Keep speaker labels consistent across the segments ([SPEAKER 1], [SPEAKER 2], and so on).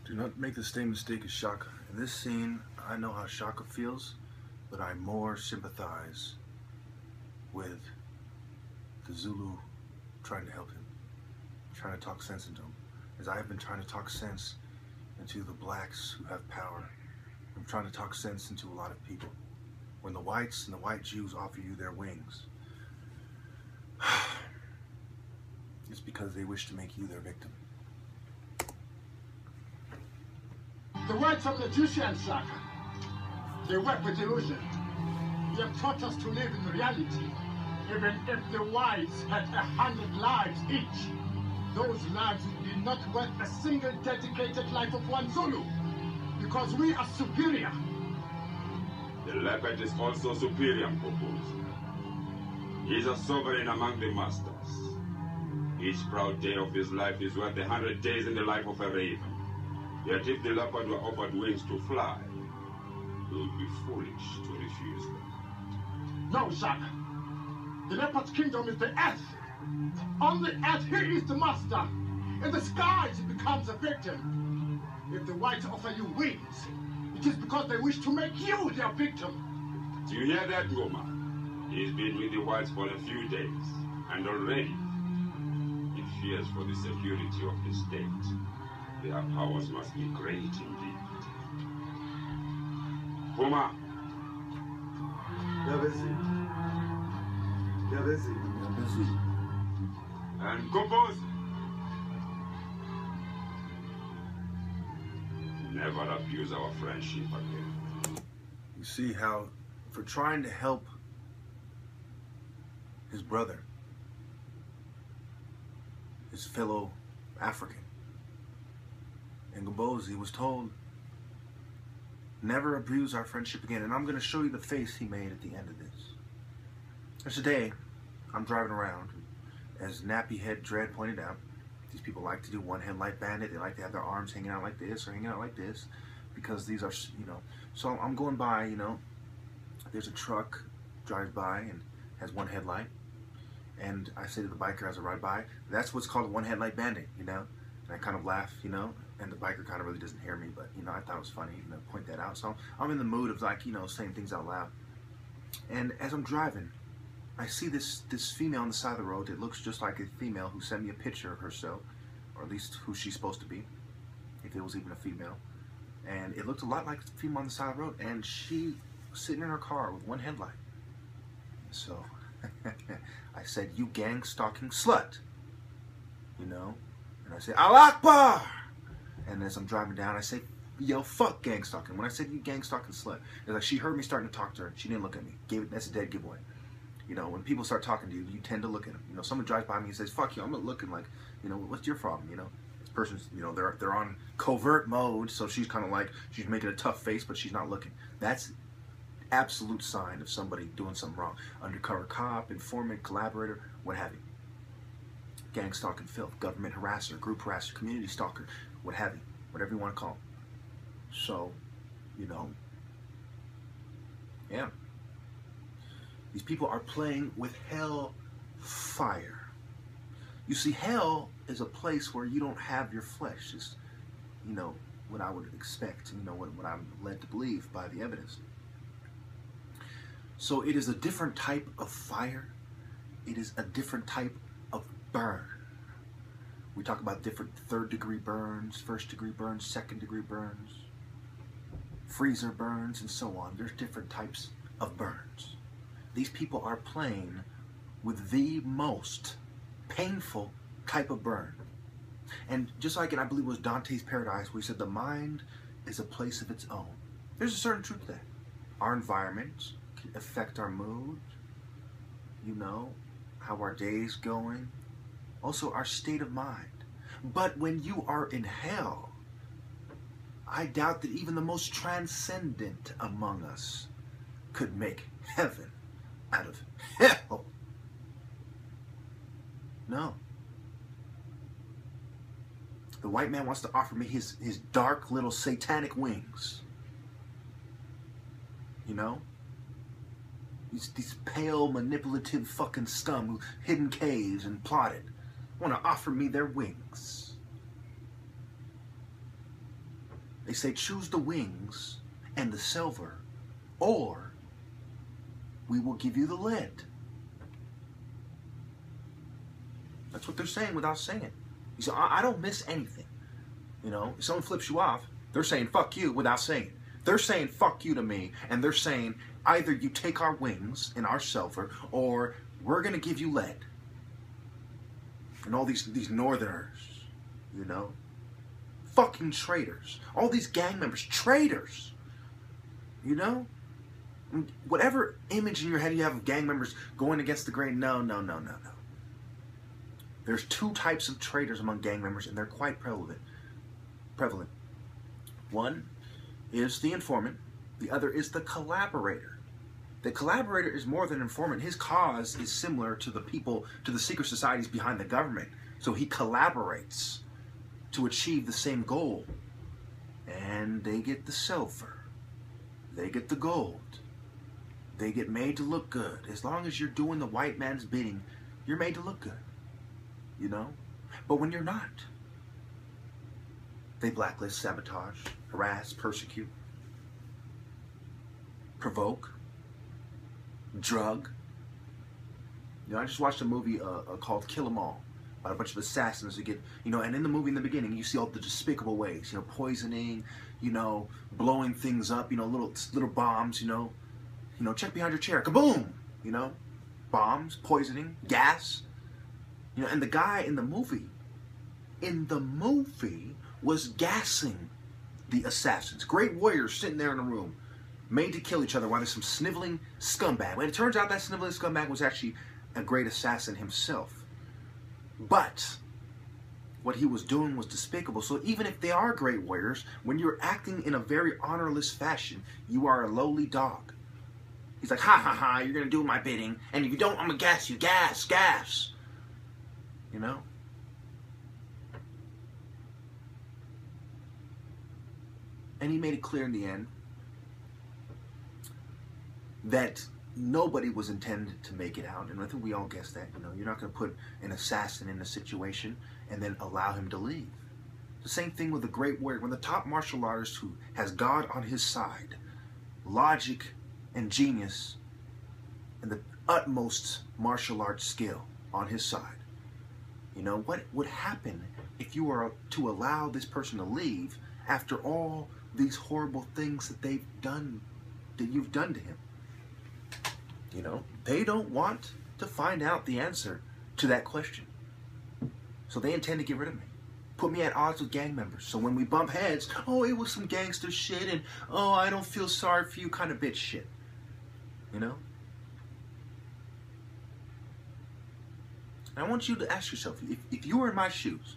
[SPEAKER 1] Do not make the same mistake as Shaka. In this scene, I know how Shaka feels, but I more sympathize with the Zulu trying to help him, trying to talk sense into him, as I have been trying to talk sense into the blacks who have power. I'm trying to talk sense into a lot of people. When the whites and the white Jews offer you their wings, it's because they wish to make you their victim.
[SPEAKER 2] The words of the Egyptian Shaka, they work with illusion. They have taught us to live in reality. Even if the whites had 100 lives each, those lives would be not worth a single dedicated life of one Zulu, because we are superior.
[SPEAKER 3] The leopard is also superior, Popos. He is a sovereign among the masters. Each proud day of his life is worth 100 days in the life of a raven. Yet if the leopard were offered wings to fly, it would be foolish to refuse them.
[SPEAKER 2] No, Shaka. The leopard's kingdom is the earth. On the earth, he is the master. In the skies, he becomes a victim. If the whites offer you wings, it is because they wish to make you their victim.
[SPEAKER 3] Do you hear that, Goma? He's been with the whites for a few days, and already he fears for the security of the state. Their powers must be great indeed. Puma!
[SPEAKER 4] You're busy. You're busy.
[SPEAKER 1] You're busy.
[SPEAKER 3] And compose! Never abuse our friendship again.
[SPEAKER 1] You see how, for trying to help his brother, his fellow African, and Gombozi was told, never abuse our friendship again. And I'm going to show you the face he made at the end of this. There's a day, I'm driving around, as Nappy Head Dread pointed out, these people like to do one headlight bandit. They like to have their arms hanging out like this or hanging out like this, because these are, you know. So I'm going by, you know, there's a truck drives by and has one headlight. And I say to the biker as I ride by, that's what's called a one headlight bandit, you know. And I kind of laugh, you know, and the biker kind of really doesn't hear me, but, you know, I thought it was funny, you know, point that out. So I'm in the mood of, like, you know, saying things out loud. And as I'm driving, I see this female on the side of the road that looks just like a female who sent me a picture of herself, or at least who she's supposed to be, if it was even a female. And it looked a lot like the female on the side of the road, and she was sitting in her car with one headlight. So I said, "You gang-stalking slut," you know? And I say, "Allah Akbar!" And as I'm driving down, I say, "Yo, fuck gang-stalking." When I said, "You gang-stalking slut," it's like she heard me starting to talk to her. She didn't look at me. That's a dead giveaway. You know, when people start talking to you, you tend to look at them. You know, someone drives by me and says, "Fuck you," I'm not looking like, you know, what's your problem? You know, this person's, you know, they're on covert mode, so she's kind of like, she's making a tough face, but she's not looking. That's absolute sign of somebody doing something wrong. Undercover cop, informant, collaborator, what have you. Gang stalking filth, government harasser, group harasser, community stalker, what have you, whatever you want to call them. So, you know, yeah. These people are playing with hell fire. You see, hell is a place where you don't have your flesh. It's, you know, what I would expect, you know, what I'm led to believe by the evidence. So it is a different type of fire. It is a different type of burn. We talk about different third-degree burns, first-degree burns, second-degree burns, freezer burns, and so on. There's different types of burns. These people are playing with the most painful type of burn. And just like in, I believe it was Dante's Paradise, where he said the mind is a place of its own. There's a certain truth to that. Our environment can affect our mood, you know, how our day's going, also our state of mind. But when you are in hell, I doubt that even the most transcendent among us could make heaven out of hell. No. The white man wants to offer me his dark little satanic wings. You know? These pale, manipulative fucking scum who hid in caves and plotted want to offer me their wings. They say choose the wings and the silver, or we will give you the lead. That's what they're saying without saying it. You say, I don't miss anything. You know, if someone flips you off, they're saying fuck you without saying it. They're saying fuck you to me, and they're saying either you take our wings and our silver, or we're going to give you lead. And all these northerners, you know, fucking traitors. All these gang members, traitors. You know? Whatever image in your head you have of gang members going against the grain, no. There's two types of traitors among gang members, and they're quite prevalent. One is the informant. The other is the collaborator. The collaborator is more than an informant. His cause is similar to the people, to the secret societies behind the government. So he collaborates to achieve the same goal. And they get the silver. They get the gold. They get made to look good. As long as you're doing the white man's bidding, you're made to look good. You know? But when you're not, they blacklist, sabotage, harass, persecute, provoke, drug. You know, I just watched a movie called Kill 'Em All, about a bunch of assassins who get, you know, and in the movie in the beginning, you see all the despicable ways, you know, poisoning, you know, blowing things up, you know, little bombs, you know, check behind your chair, kaboom, you know, bombs, poisoning, gas, you know, and the guy in the movie was gassing the assassins, great warriors sitting there in a room, made to kill each other while there's some sniveling scumbag. And it turns out that sniveling scumbag was actually a great assassin himself. But what he was doing was despicable. So even if they are great warriors, when you're acting in a very honorless fashion, you are a lowly dog. He's like, ha ha ha, you're going to do my bidding, and if you don't, I'm going to gas you. Gas. You know? And he made it clear in the end that nobody was intended to make it out. And I think we all guessed that. You know, you're not going to put an assassin in a situation and then allow him to leave. The same thing with a great warrior. When the top martial artist who has God on his side, logic and genius, and the utmost martial arts skill on his side, you know, what would happen if you were to allow this person to leave after all these horrible things that they've done, that you've done to him? You know, they don't want to find out the answer to that question. So they intend to get rid of me. Put me at odds with gang members. So when we bump heads, oh, it was some gangster shit, and oh, I don't feel sorry for you kind of bitch shit. You know? And I want you to ask yourself, if you were in my shoes,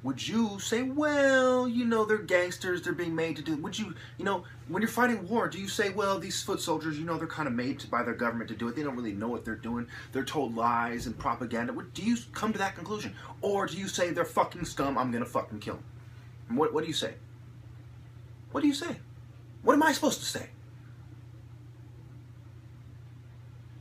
[SPEAKER 1] would you say, well, you know, they're gangsters, they're being made to do, would you, you know, when you're fighting war, do you say, well, these foot soldiers, you know, they're kind of made by their government to do it, they don't really know what they're doing, they're told lies and propaganda? Do you come to that conclusion? Or do you say, they're fucking scum, I'm gonna fucking kill them? And what do you say? What do you say? What am I supposed to say?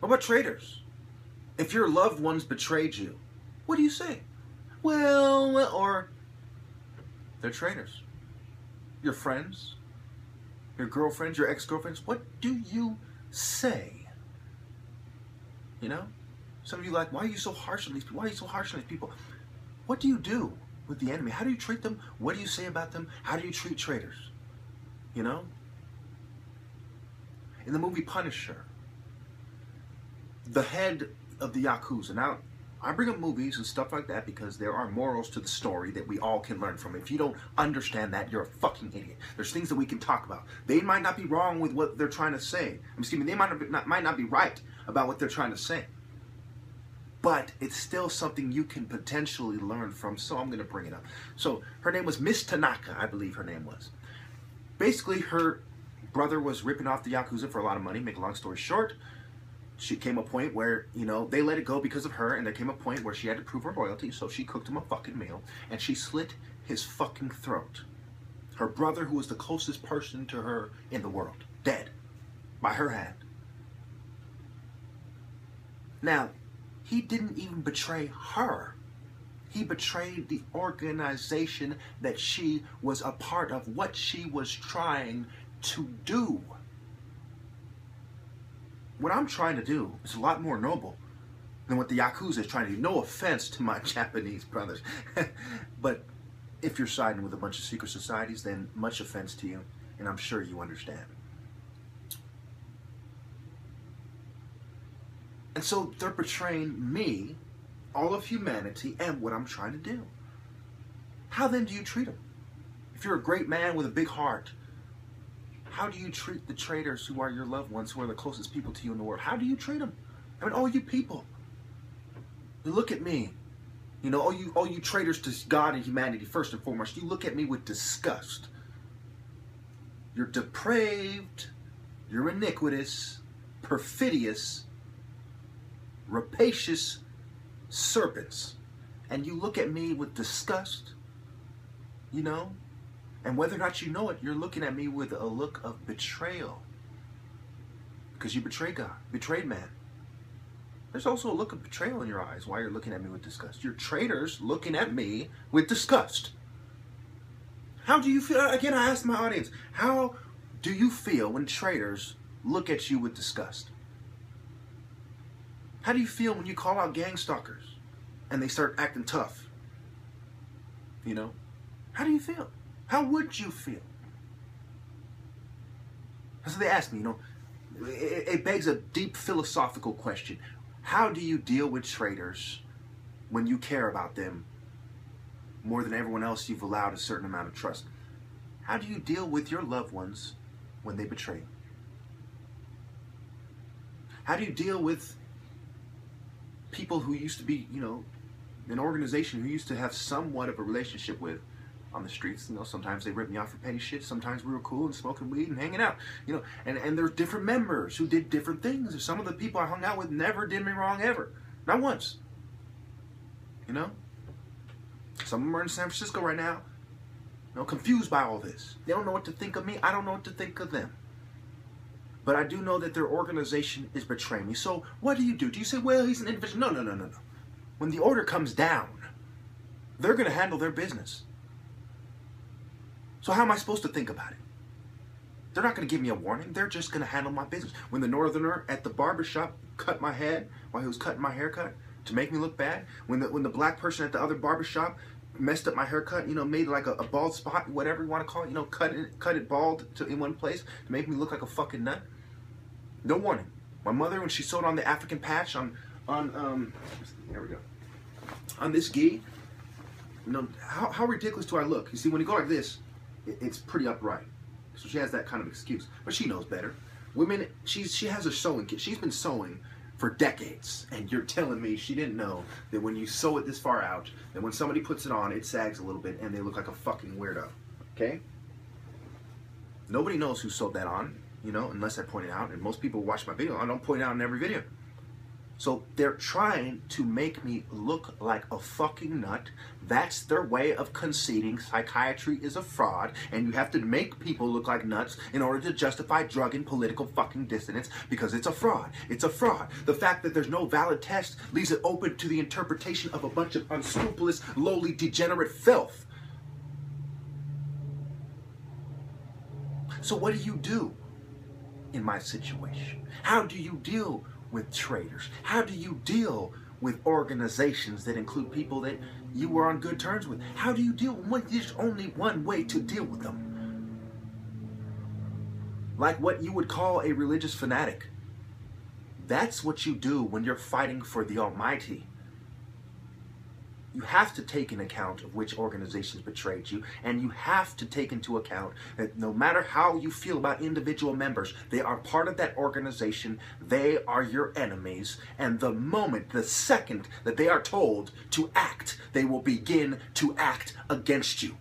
[SPEAKER 1] What about traitors? If your loved ones betrayed you, what do you say? Well, or they're traitors. Your friends, your girlfriends, your ex-girlfriends, what do you say? You know? Some of you are like, why are you so harsh on these people? Why are you so harsh on these people? What do you do with the enemy? How do you treat them? What do you say about them? How do you treat traitors? You know? In the movie Punisher, the head of the Yakuza. Now, I bring up movies and stuff like that because there are morals to the story that we all can learn from. If you don't understand that, you're a fucking idiot. There's things that we can talk about. They might not be wrong with what they're trying to say. Excuse me, they might not be right about what they're trying to say. But it's still something you can potentially learn from, so I'm going to bring it up. So, her name was Miss Tanaka, I believe her name was. Basically, her brother was ripping off the Yakuza for a lot of money. Make a long story short, she came a point where, you know, they let it go because of her, and there came a point where she had to prove her loyalty, so she cooked him a fucking meal, and she slit his fucking throat. Her brother, who was the closest person to her in the world, dead by her hand. Now, he didn't even betray her. He betrayed the organization that she was a part of, what she was trying to do. What I'm trying to do is a lot more noble than what the Yakuza is trying to do. No offense to my Japanese brothers. But if you're siding with a bunch of secret societies, then much offense to you, and I'm sure you understand. And so they're betraying me, all of humanity, and what I'm trying to do. How then do you treat them? If you're a great man with a big heart, how do you treat the traitors who are your loved ones, who are the closest people to you in the world? How do you treat them? I mean, all you people. You look at me. You know, all you traitors to God and humanity, first and foremost, you look at me with disgust. You're depraved, you're iniquitous, perfidious, rapacious serpents. And you look at me with disgust, you know? And whether or not you know it, you're looking at me with a look of betrayal. Because you betrayed God, betrayed man. There's also a look of betrayal in your eyes while you're looking at me with disgust. You're traitors looking at me with disgust. How do you feel? Again, I asked my audience, how do you feel when traitors look at you with disgust? How do you feel when you call out gang stalkers and they start acting tough? You know? How do you feel? How would you feel? So they asked me, you know, it begs a deep philosophical question. How do you deal with traitors when you care about them more than everyone else you've allowed a certain amount of trust? How do you deal with your loved ones when they betray you? How do you deal with people who used to be, you know, an organization who used to have somewhat of a relationship with on the streets? You know, sometimes they ripped me off for petty shit. Sometimes we were cool and smoking weed and hanging out. You know, and there's different members who did different things. Some of the people I hung out with never did me wrong ever. Not once. You know? Some of them are in San Francisco right now, you know, confused by all this. They don't know what to think of me. I don't know what to think of them. But I do know that their organization is betraying me. So what do you do? Do you say, well, he's an individual? No. When the order comes down, they're going to handle their business. So how am I supposed to think about it? They're not going to give me a warning. They're just going to handle my business. When the northerner at the barbershop cut my head while he was cutting my haircut to make me look bad, when the black person at the other barbershop messed up my haircut, you know, made like a bald spot, whatever you want to call it, you know, cut it bald in one place to make me look like a fucking nut. No warning. My mother, when she sewed on the African patch on there we go, on this gi, you know, how ridiculous do I look? You see, when you go like this, it's pretty upright. So she has that kind of excuse. But she knows better. Women, she has a sewing kit. She's been sewing for decades. And you're telling me she didn't know that when you sew it this far out, that when somebody puts it on, it sags a little bit and they look like a fucking weirdo. Okay? Nobody knows who sewed that on, you know, unless I point it out. And most people watch my video. I don't point it out in every video. So they're trying to make me look like a fucking nut. That's their way of conceding psychiatry is a fraud, and you have to make people look like nuts in order to justify drug and political fucking dissidence, because it's a fraud. It's a fraud. The fact that there's no valid test leaves it open to the interpretation of a bunch of unscrupulous, lowly, degenerate filth. So what do you do in my situation? How do you deal with traitors? How do you deal with organizations that include people that you were on good terms with? How do you deal with? There's only one way to deal with them. Like what you would call a religious fanatic. That's what you do when you're fighting for the Almighty. You have to take into account of which organizations betrayed you, and you have to take into account that no matter how you feel about individual members, they are part of that organization, they are your enemies, and the second that they are told to act, they will begin to act against you.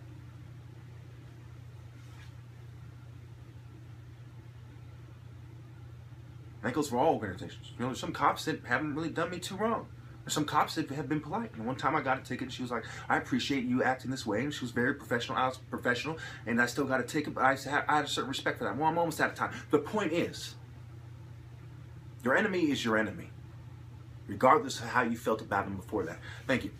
[SPEAKER 1] That goes for all organizations. You know, there's some cops that haven't really done me too wrong. Some cops have been polite. And one time I got a ticket and she was like, I appreciate you acting this way. And she was very professional. I was professional. And I still got a ticket, but I had a certain respect for that. Well, I'm almost out of time. The point is, your enemy is your enemy, regardless of how you felt about him before that. Thank you.